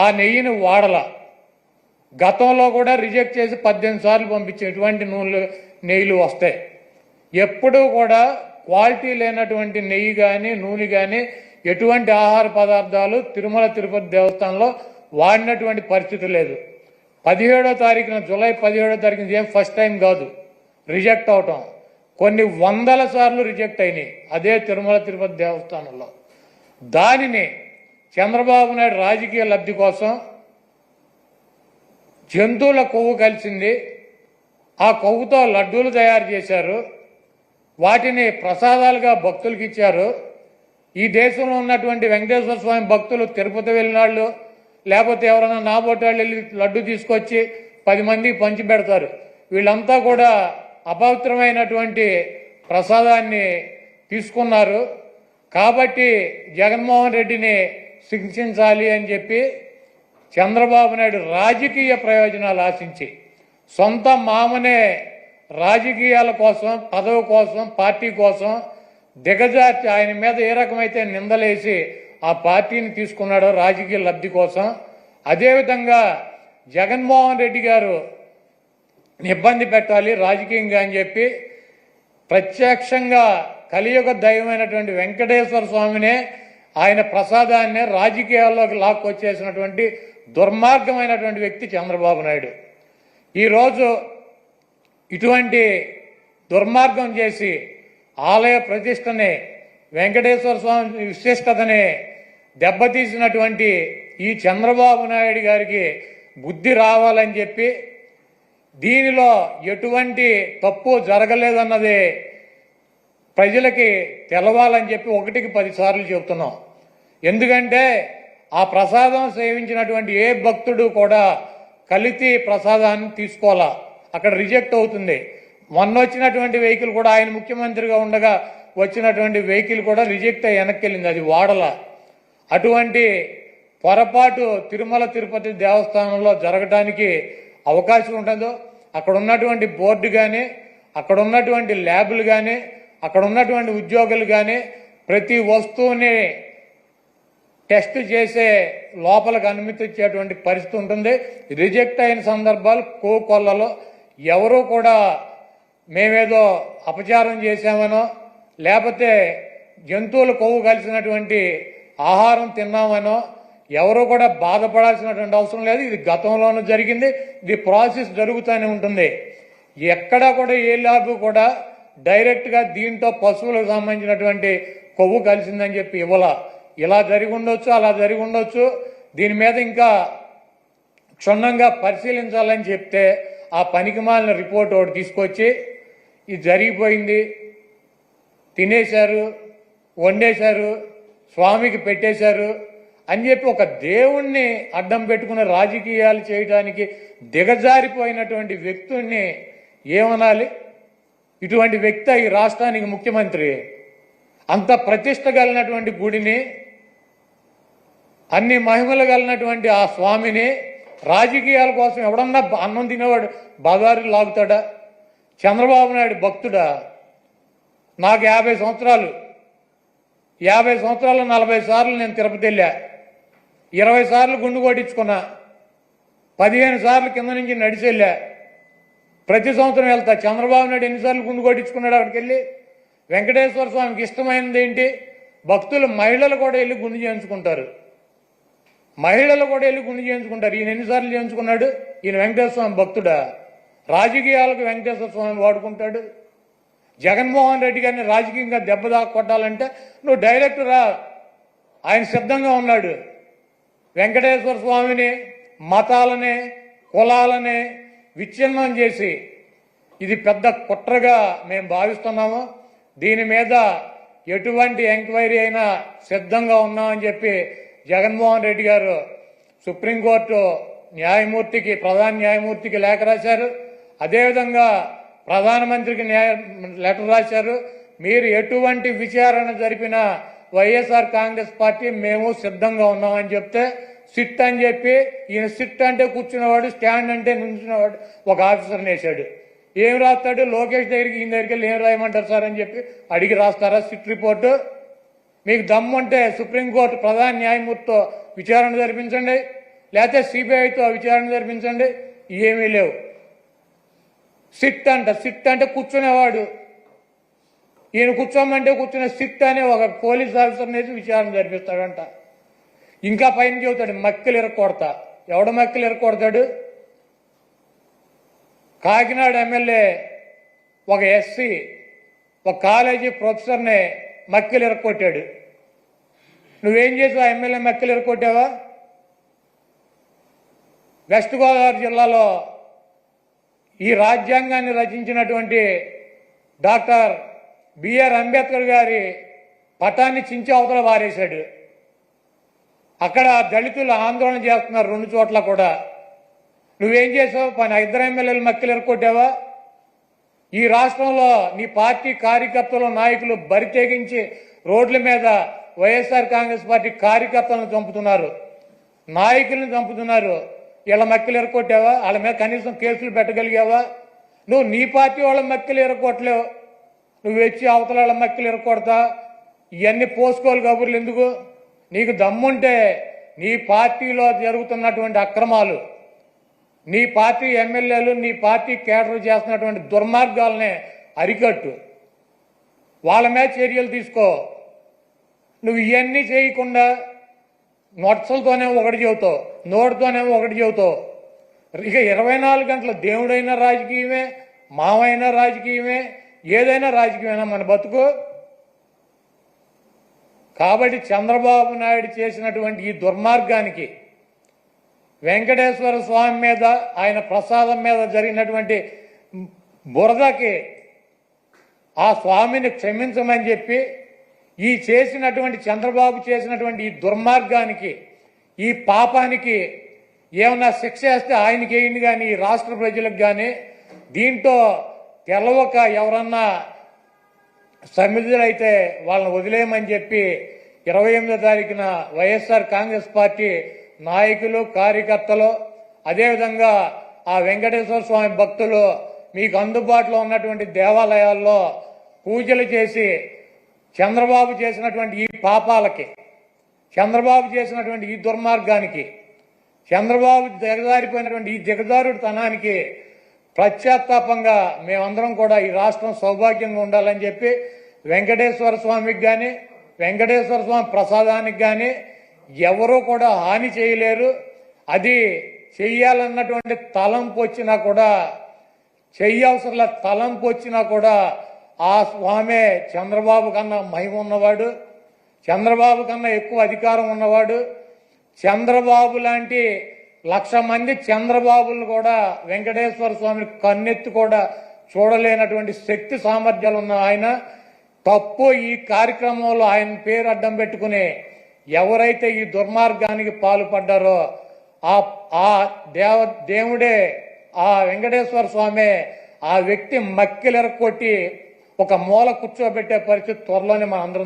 ఆ నెయ్యిని వాడల. గతంలో కూడా రిజెక్ట్ చేసి 18 సార్లు పంపించే ఎటువంటి నెయ్యిలు వస్తాయి. ఎప్పుడూ కూడా క్వాలిటీ లేనటువంటి నెయ్యి కానీ నూనె కానీ ఎటువంటి ఆహార పదార్థాలు తిరుమల తిరుపతి దేవస్థానంలో వాడినటువంటి పరిస్థితి లేదు. 17వ తారీఖున జూలై 17వ తారీఖున ఏం ఫస్ట్ టైం కాదు రిజెక్ట్ అవటం, కొన్ని వందల సార్లు రిజెక్ట్ అయినాయి అదే తిరుమల తిరుపతి దేవస్థానంలో. దానిని చంద్రబాబు నాయుడు రాజకీయ లబ్ధి కోసం జంతువుల కొవ్వు కలిసింది, ఆ కొవ్వుతో లడ్డూలు తయారు చేశారు, వాటిని ప్రసాదాలుగా భక్తులకు ఇచ్చారు. ఈ దేశంలో ఉన్నటువంటి వెంకటేశ్వర స్వామి భక్తులు తిరుపతి వెళ్ళినాళ్ళు లేకపోతే ఎవరైనా నాబోటాళ్ళు వెళ్ళి లడ్డు తీసుకొచ్చి 10 మందికి పంచి పెడతారు. వీళ్ళంతా కూడా అపవిత్రమైనటువంటి ప్రసాదాన్ని తీసుకున్నారు. కాబట్టి జగన్మోహన్ రెడ్డిని శిక్షించాలి అని చెప్పి చంద్రబాబు నాయుడు రాజకీయ ప్రయోజనాలు ఆశించి సొంత మామనే రాజకీయాల కోసం, పదవి కోసం, పార్టీ కోసం దిగజార్చి ఆయన మీద ఏ రకమైతే నిందలేసి ఆ పార్టీని తీసుకున్నాడో రాజకీయ లబ్ధి కోసం, అదేవిధంగా జగన్మోహన్ రెడ్డి గారు ఇబ్బంది పెట్టాలి రాజకీయంగా అని చెప్పి ప్రత్యక్షంగా కలియుగ దైవమైనటువంటి వెంకటేశ్వర స్వామినే ఆయన ప్రసాదాన్నే రాజకీయాల్లోకి లాక్కొచ్చేసినటువంటి దుర్మార్గమైనటువంటి వ్యక్తి చంద్రబాబు నాయుడు. ఈరోజు ఇటువంటి దుర్మార్గం చేసి ఆలయ ప్రతిష్టని, వెంకటేశ్వర స్వామి విశిష్టతని దెబ్బతీసినటువంటి ఈ చంద్రబాబు నాయుడు గారికి బుద్ధి రావాలని చెప్పి, దీనిలో ఎటువంటి తప్పు జరగలేదన్నది ప్రజలకి తెలవాలని చెప్పి 1కి 10 సార్లు చెబుతున్నాం. ఎందుకంటే ఆ ప్రసాదం సేవించినటువంటి ఏ భక్తుడు కూడా కల్తీ ప్రసాదాన్ని తీసుకోవాలా, అక్కడ రిజెక్ట్ అవుతుంది. మొన్న వచ్చినటువంటి వెహికల్ కూడా ఆయన ముఖ్యమంత్రిగా ఉండగా వచ్చినటువంటి వెహికల్ కూడా రిజెక్ట్ అయ్యి వెనక్కి వెళ్ళింది, అది వాడల. అటువంటి పొరపాటు తిరుమల తిరుపతి దేవస్థానంలో జరగడానికి అవకాశం ఉంటుందో అక్కడ ఉన్నటువంటి బోర్డు కానీ, అక్కడ ఉన్నటువంటి ల్యాబులు కానీ, అక్కడ ఉన్నటువంటి ఉద్యోగులు కానీ ప్రతి వస్తువుని టెస్ట్ చేసే లోపలికి అనుమతి ఇచ్చేటువంటి పరిస్థితి ఉంటుంది. రిజెక్ట్ అయిన సందర్భాలు కోకొల్లలో ఎవరూ కూడా మేమేదో అపచారం చేశామనో లేకపోతే జంతువులు కొవ్వు కలిసినటువంటి ఆహారం తిన్నామనో ఎవరూ కూడా బాధపడాల్సినటువంటి అవసరం లేదు. ఇది గతంలోనూ జరిగింది, ఇది ప్రాసెస్ జరుగుతూనే ఉంటుంది. ఎక్కడా కూడా ఏ ల్యాబ్ కూడా డైరెక్ట్గా దీంట్లో పశువులకు సంబంధించినటువంటి కొవ్వు కలిసిందని చెప్పి ఇవ్వాల. ఇలా జరిగి ఉండొచ్చు, అలా జరిగి ఉండొచ్చు, దీని మీద ఇంకా క్షుణ్ణంగా పరిశీలించాలని చెప్తే ఆ పనికిమాలిన రిపోర్ట్ ఒకటి తీసుకొచ్చి ఇది జరిగిపోయింది, తినేశారు, వండేశారు, స్వామికి పెట్టేశారు అని చెప్పి ఒక దేవుణ్ణి అడ్డం పెట్టుకుని రాజకీయాలు చేయడానికి దిగజారిపోయినటువంటి వ్యక్తుల్ని ఏమనాలి? ఇటువంటి వ్యక్తి ఈ రాష్ట్రానికి ముఖ్యమంత్రి. అంత ప్రతిష్ట కలిగినటువంటి గుడిని, అన్ని మహిమలు కలిగినటువంటి ఆ స్వామిని రాజకీయాల కోసం ఎవడన్నా అన్నం తినేవాడు బజారు లాగుతాడా? చంద్రబాబు నాయుడు భక్తుడా? నాకు 50 సంవత్సరాలు, 50 సంవత్సరాలు 40 సార్లు నేను తిరుపతి వెళ్ళా, 20 సార్లు గుండు కొట్టించుకున్నా, 15 సార్లు కింద నుంచి నడిచి వెళ్ళా, ప్రతి సంవత్సరం వెళ్తా. చంద్రబాబు నాయుడు ఎన్నిసార్లు గుండు కొట్టించుకున్నాడు అక్కడికి వెళ్ళి? వెంకటేశ్వర స్వామికి ఇష్టమైనది ఏంటి? భక్తులు మహిళలు కూడా వెళ్ళి గుండు చేయించుకుంటారు, మహిళలు కూడా వెళ్ళి గుండు చేయించుకుంటారు. ఈయన ఎన్నిసార్లు చేయించుకున్నాడు? ఈయన వెంకటేశ్వర స్వామి భక్తుడా? రాజకీయాలకు వెంకటేశ్వర స్వామి వాడుకుంటాడు. జగన్మోహన్ రెడ్డి గారిని రాజకీయంగా దెబ్బ కొట్టాలంటే నువ్వు డైరెక్ట్ రా, ఆయన సిద్ధంగా ఉన్నాడు. వెంకటేశ్వర స్వామిని, మతాలని, కులాలని విచ్ఛిన్నం చేసి ఇది పెద్ద కుట్రగా మేము భావిస్తున్నాము. దీని మీద ఎటువంటి ఎంక్వైరీ అయినా సిద్ధంగా ఉన్నామని చెప్పి జగన్మోహన్ రెడ్డి గారు సుప్రీంకోర్టు న్యాయమూర్తికి, ప్రధాన న్యాయమూర్తికి లేఖ రాశారు. అదేవిధంగా ప్రధానమంత్రికి లెటర్ రాశారు. మీరు ఎటువంటి విచారణ జరిపినా వైఎస్ఆర్ కాంగ్రెస్ పార్టీ మేము సిద్ధంగా ఉన్నామని చెప్తే సిట్ అని చెప్పి ఈయన సిట్ అంటే కూర్చున్నవాడు, స్టాండ్ అంటే నుంచున్నవాడు ఒక ఆఫీసర్ని వేశాడు. ఏం రాస్తాడు? లోకేష్ దగ్గరికి, ఈయన దగ్గరికి వెళ్ళి ఏం రాయమంటారు సార్ అని చెప్పి అడిగి రాస్తారా సిట్ రిపోర్టు? మీకు దమ్ముంటే సుప్రీంకోర్టు ప్రధాన న్యాయమూర్తితో విచారణ జరిపించండి, లేకపోతే సిబిఐతో విచారణ జరిపించండి. ఏమీ లేవు. సిట్ అంటే కూర్చునేవాడు. ఈయన కూర్చోమంటే కూర్చునే సిట్ అనే ఒక పోలీస్ ఆఫీసర్ నేసి విచారణ జరిపిస్తాడంట. ఇంకా పైన చెబుతాడు మక్కిలు ఇరక్కొడతా. ఎవడ మక్కిలు ఇరక్కొడతాడు? కాకినాడ ఎమ్మెల్యే ఒక ఎస్సీ ఒక కాలేజీ ప్రొఫెసర్ని మక్కిలు ఇరక్కొట్టాడు. నువ్వేం చేసావు? ఎమ్మెల్యే మక్కిలు ఇరక్కొట్టావా? వెస్ట్ గోదావరి జిల్లాలో ఈ రాజ్యాంగాన్ని రచించినటువంటి డాక్టర్ బిఆర్ అంబేద్కర్ గారి పటాన్ని చించి అవతల వారేశాడు. అక్కడ దళితులు ఆందోళన చేస్తున్నారు 2 చోట్ల కూడా. నువ్వేం చేసావు? 2 ఎమ్మెల్యేలు మక్కిలు ఎరకొట్టావా? ఈ రాష్ట్రంలో నీ పార్టీ కార్యకర్తలు నాయకులు బరి తెగించి రోడ్ల మీద వైఎస్ఆర్ కాంగ్రెస్ పార్టీ కార్యకర్తలను చంపుతున్నారు, నాయకులను చంపుతున్నారు. వీళ్ళ మక్కిలు ఎరకొట్టావా? వాళ్ళ మీద కనీసం కేసులు పెట్టగలిగావా? నువ్వు నీ పార్టీ వాళ్ళ మక్కిలు ఎరకొట్టలేవు. నువ్వు వచ్చి అవతల వాళ్ళ మక్కిలు ఎరకొడతా ఇవన్నీ పోసుకోవాలి కబుర్లు ఎందుకు? నీకు దమ్ముంటే నీ పార్టీలో జరుగుతున్నటువంటి అక్రమాలు, నీ పార్టీ ఎమ్మెల్యేలు నీ పార్టీ కేడర్ చేస్తున్నటువంటి దుర్మార్గాలనే అరికట్టు, వాళ్ళ మీద చర్యలు తీసుకో. నువ్వు ఇవన్నీ చేయకుండా నొట్సలతోనే ఒకటి చెబుతావు, నోటితోనేమో ఒకటి చెబుతావు. ఇక 24 గంటలు దేవుడైనా రాజకీయమే, మావైనా రాజకీయమే, ఏదైనా రాజకీయమైనా మన బతుకు. కాబట్టి చంద్రబాబు నాయుడు చేసినటువంటి ఈ దుర్మార్గానికి, వెంకటేశ్వర స్వామి మీద ఆయన ప్రసాదం మీద జరిగినటువంటి బురదకి ఆ స్వామిని క్షమించమని చెప్పి ఈ చేసినటువంటి చంద్రబాబు చేసినటువంటి ఈ దుర్మార్గానికి, ఈ పాపానికి ఏమన్నా శిక్ష వేస్తే ఆయనకి వేయండి, కానీ ఈ రాష్ట్ర ప్రజలకు కానీ దీంట్లో తెలవక ఎవరన్నా సమిధులైతే వాళ్ళని వదిలేయమని చెప్పి 28వ తారీఖున వైఎస్ఆర్ కాంగ్రెస్ పార్టీ నాయకులు కార్యకర్తలు అదేవిధంగా ఆ వెంకటేశ్వర స్వామి భక్తులు మీకు అందుబాటులో ఉన్నటువంటి దేవాలయాల్లో పూజలు చేసి చంద్రబాబు చేసినటువంటి ఈ పాపాలకి, చంద్రబాబు చేసినటువంటి ఈ దుర్మార్గానికి, చంద్రబాబు దిగజారిపోయినటువంటి ఈ దిగజారుడుతనానికి ప్రత్యాత్తాపంగా మేమందరం కూడా ఈ రాష్ట్రం సౌభాగ్యంగా ఉండాలని చెప్పి వెంకటేశ్వర స్వామికి కానీ వెంకటేశ్వర స్వామి ప్రసాదానికి కానీ ఎవరూ కూడా హాని చేయలేరు. అది చెయ్యాలన్నటువంటి తలంపు వచ్చినా కూడా, చెయ్యవసరంలో తలంపు వచ్చినా కూడా ఆ స్వామే చంద్రబాబు కన్నా మహిమ ఉన్నవాడు, చంద్రబాబు కన్నా ఎక్కువ అధికారం ఉన్నవాడు. చంద్రబాబు లాంటి 1,00,000 మంది చంద్రబాబులను కూడా వెంకటేశ్వర స్వామిని కన్నెత్తి కూడా చూడలేనటువంటి శక్తి సామర్థ్యాలు ఉన్న ఆయన తప్పు ఈ కార్యక్రమంలో ఆయన పేరు అడ్డం పెట్టుకుని ఎవరైతే ఈ దుర్మార్గానికి పాల్పడ్డారో ఆ దేవుడే, ఆ వెంకటేశ్వర స్వామి ఆ వ్యక్తి మక్కిలెరకొట్టి ఒక మూల కూర్చోబెట్టే పరిస్థితి త్వరలోనే మనం అందరం